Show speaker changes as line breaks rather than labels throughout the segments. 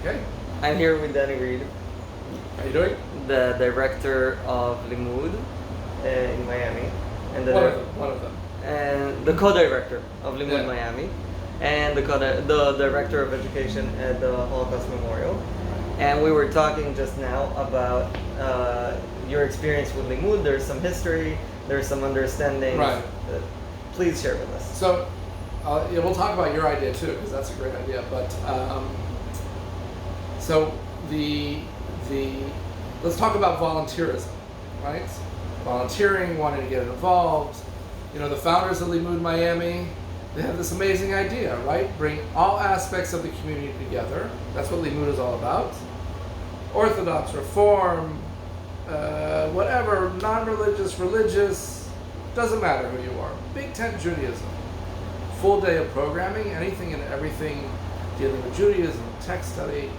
Okay.
I'm here with Danny Reed,
How you doing?
the director of Limmud in Miami, and
One of them.
and the co-director of Limmud
Yeah.
Miami, and the director of education at the Holocaust Memorial. And we were talking just now about your experience with Limmud. There's some history, there's some understanding.
Right.
Please share with us.
So, yeah, we'll talk about your idea too, because that's a great idea. But so the let's talk about volunteerism, right? Volunteering, wanting to get involved. You know, the founders of Limmud Miami, they have this amazing idea, right? Bring all aspects of the community together. That's what Limmud is all about. Orthodox, Reform, whatever, non-religious, religious, doesn't matter who you are. Big Tent Judaism. Full day of programming, anything and everything dealing with Judaism, text study,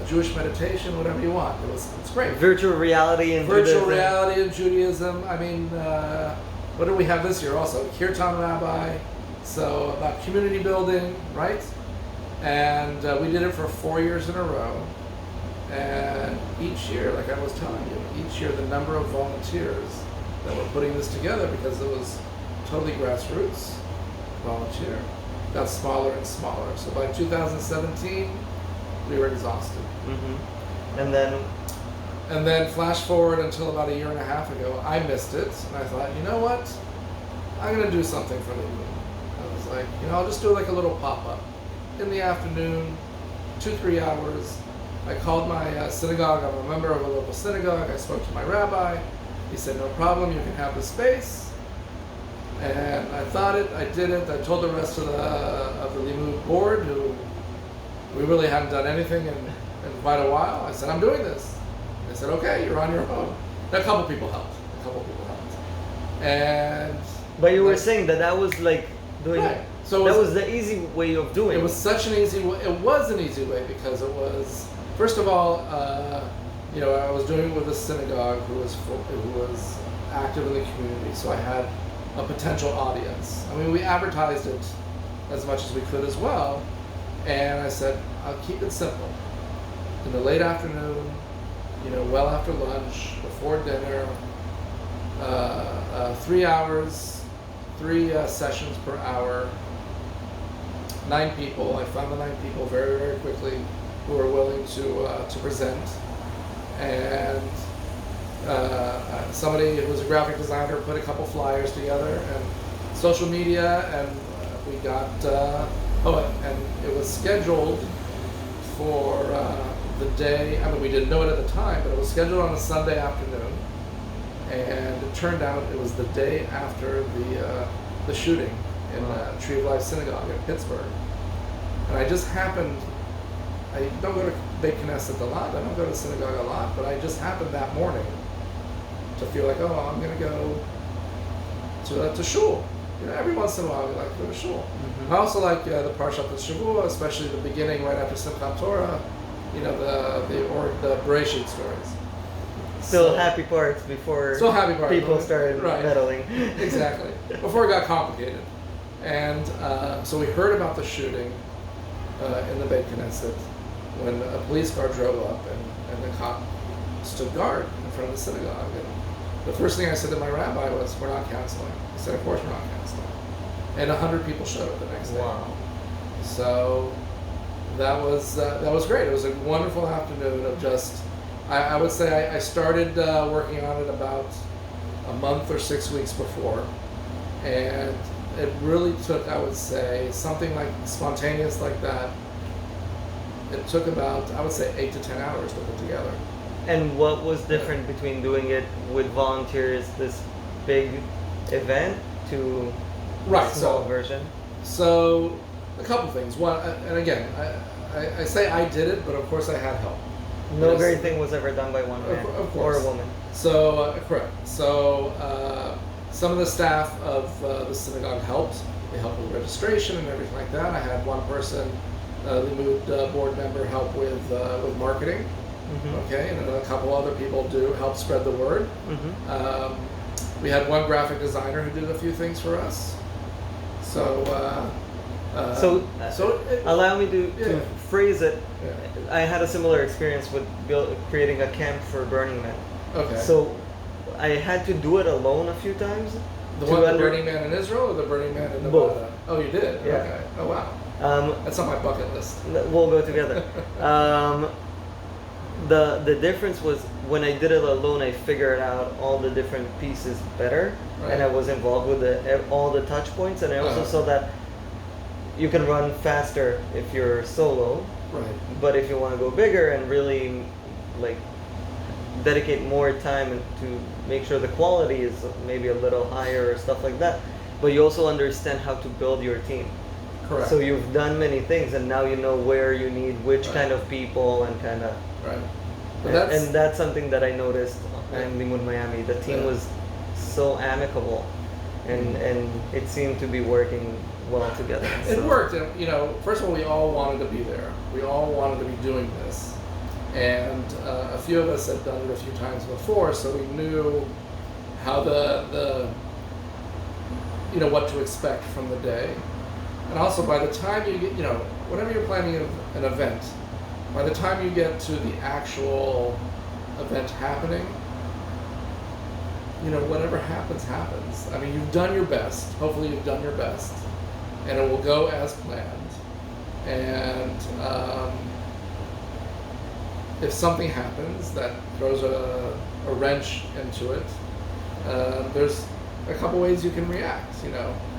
Jewish meditation, whatever you want. It's great.
Virtual reality and
Virtual
Judaism.
reality and Judaism. I mean, what do we have this year also? Kirtan Rabbi. So about community building, right? And we did it for 4 years in a row. And each year, like I was telling you, each year the number of volunteers that were putting this together, because it was totally grassroots, volunteer, got smaller and smaller. So by 2017, we were exhausted.
Mm-hmm.
And then flash forward until about a year and a half ago, I missed it, and I thought, you know what? I'm gonna do something for Limmud. I was like, I'll just do like a little pop-up in the afternoon, 2-3 hours. I called my synagogue. I'm a member of a local synagogue. I spoke to my rabbi. He said, no problem, you can have the space. And I thought it, I did it. I told the rest of the Limmud board, who we really hadn't done anything in quite a while. I said, I'm doing this. They said, okay, you're on your own. A couple people helped. And
But you were saying that was like doing.
Right. So
that was the easy way of doing
it. Was such an easy way. It was an easy way because it was, first of all, I was doing it with a synagogue who was active in the community, so I had a potential audience. I mean, we advertised it as much as we could as well, and I said, I'll keep it simple. In the late afternoon, well after lunch, before dinner, 3 hours, 3 sessions per hour, 9 people. I found the 9 people very, very quickly who were willing to present. And somebody who was a graphic designer put a couple flyers together and social media, and we got, and it was scheduled for the day, I mean, we didn't know it at the time, but it was scheduled on a Sunday afternoon, and it turned out it was the day after the shooting in Tree of Life Synagogue in Pittsburgh. And I just happened, I don't go to Beit Knesset a lot, I don't go to synagogue a lot, but I just happened that morning to feel like, I'm going to go to shul. Every once in a while we like to go to shul. Mm-hmm. I also like the Parshat Shavua, especially the beginning right after Simchat Torah, the Bereshit stories.
Still happy parts before people started meddling.
Exactly. Before it got complicated. And so we heard about the shooting in the Beit Knesset when a police car drove up and the cop stood guard in front of the synagogue. And the first thing I said to my rabbi was, we're not canceling. He said, of course we're not canceling. And 100 people showed up the next day.
Wow.
So that was great. It was a wonderful afternoon of just, I would say I started working on it about a month or 6 weeks before. And it really took, I would say, something like spontaneous like that. It took about, I would say, 8 to 10 hours to put together.
And what was different between doing it with volunteers, this big event, to a small version?
So, a couple things. One, and again, I say I did it, but of course I had help.
No great thing was ever done by one man or a woman.
So, correct. So, some of the staff of the synagogue helped. They helped with registration and everything like that. I had one person, Limmud board member, help with marketing. Mm-hmm. Okay, and a couple other people do help spread the word. Mm-hmm. We had one graphic designer who did a few things for us. So So
allow me to
yeah.
phrase it.
Yeah.
I had a similar experience with creating a camp for Burning Man.
Okay.
So I had to do it alone a few times.
The one, the Burning Man in Israel or the Burning Man in Nevada?
Both.
Oh, you did?
Yeah.
Okay. Oh, wow. That's on my bucket list.
We'll go together. The difference was when I did it alone, I figured out all the different pieces better,
Right.
and I was involved with all the touch points, and I also saw that you can run faster if you're solo,
Right.
but if you want to go bigger and really like dedicate more time and to make sure the quality is maybe a little higher or stuff like that, but you also understand how to build your team.
Correct.
So you've done many things, and now you know where you need which
Right.
kind of people and kind of.
Right. But
And that's something that I noticed in Limmud Miami. The team
Yeah.
was so amicable, and it seemed to be working well together.
It
So-
worked, and first of all, we all wanted to be there. We all wanted to be doing this, and a few of us had done it a few times before, so we knew how the what to expect from the day. And also, by the time you get, whenever you're planning an event, by the time you get to the actual event happening, whatever happens, happens. I mean, you've done your best. Hopefully, you've done your best, and it will go as planned. And if something happens that throws a wrench into it, there's a couple ways you can react,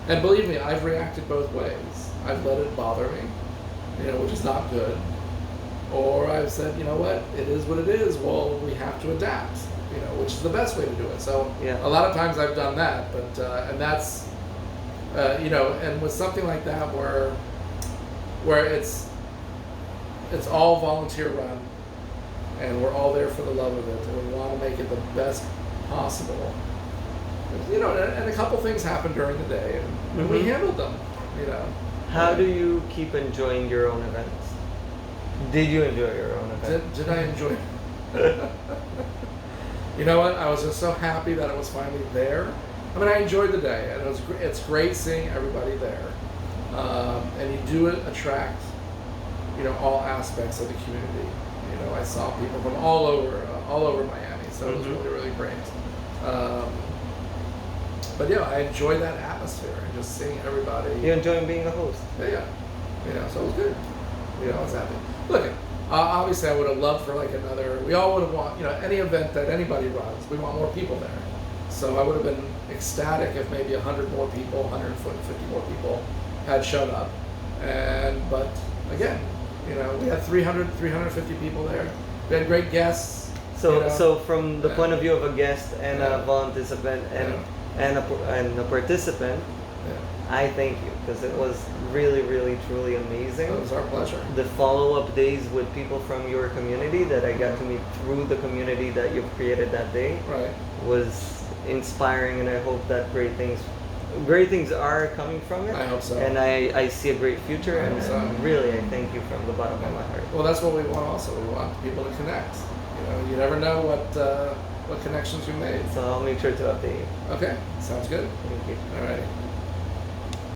And believe me, I've reacted both ways. I've let it bother me, which is not good. Or I've said, you know what, it is what it is. Well, we have to adapt, which is the best way to do it. So
Yeah.
a lot of times I've done that, but and that's, and with something like that where it's all volunteer run, and we're all there for the love of it, and we want to make it the best possible. And a couple things happened during the day, and we handled them.
How do you keep enjoying your own events? Did you enjoy your own event?
Did I enjoy it? You know what? I was just so happy that it was finally there. I mean, I enjoyed the day, and it's great seeing everybody there. And you do attract, all aspects of the community. I saw people from all over Miami, so it was really, really great. But yeah, I enjoyed that atmosphere and just seeing everybody.
You enjoying being a host?
Yeah. So it was good. I was happy. Look, obviously I would have loved for another, we all would have want, any event that anybody runs, we want more people there. So I would have been ecstatic if maybe 100 more people, 150 more people had shown up. But again, we had 300, 350 people there. We had great guests.
So from the point of view of a guest and
Yeah.
a participant and a participant, I thank you, because it was really, really, truly amazing.
It was our pleasure.
The follow-up days with people from your community that I got to meet through the community that you've created that day
Right.
was inspiring, and I hope that great things are coming from it.
I hope so.
And I see a great future,
I
and
hope so.
really I thank you from the bottom of my heart.
Well, that's what we want also. We want people to connect. You never know what connections you made.
So I'll make sure to update you.
Okay, sounds good.
Thank you.
All righty.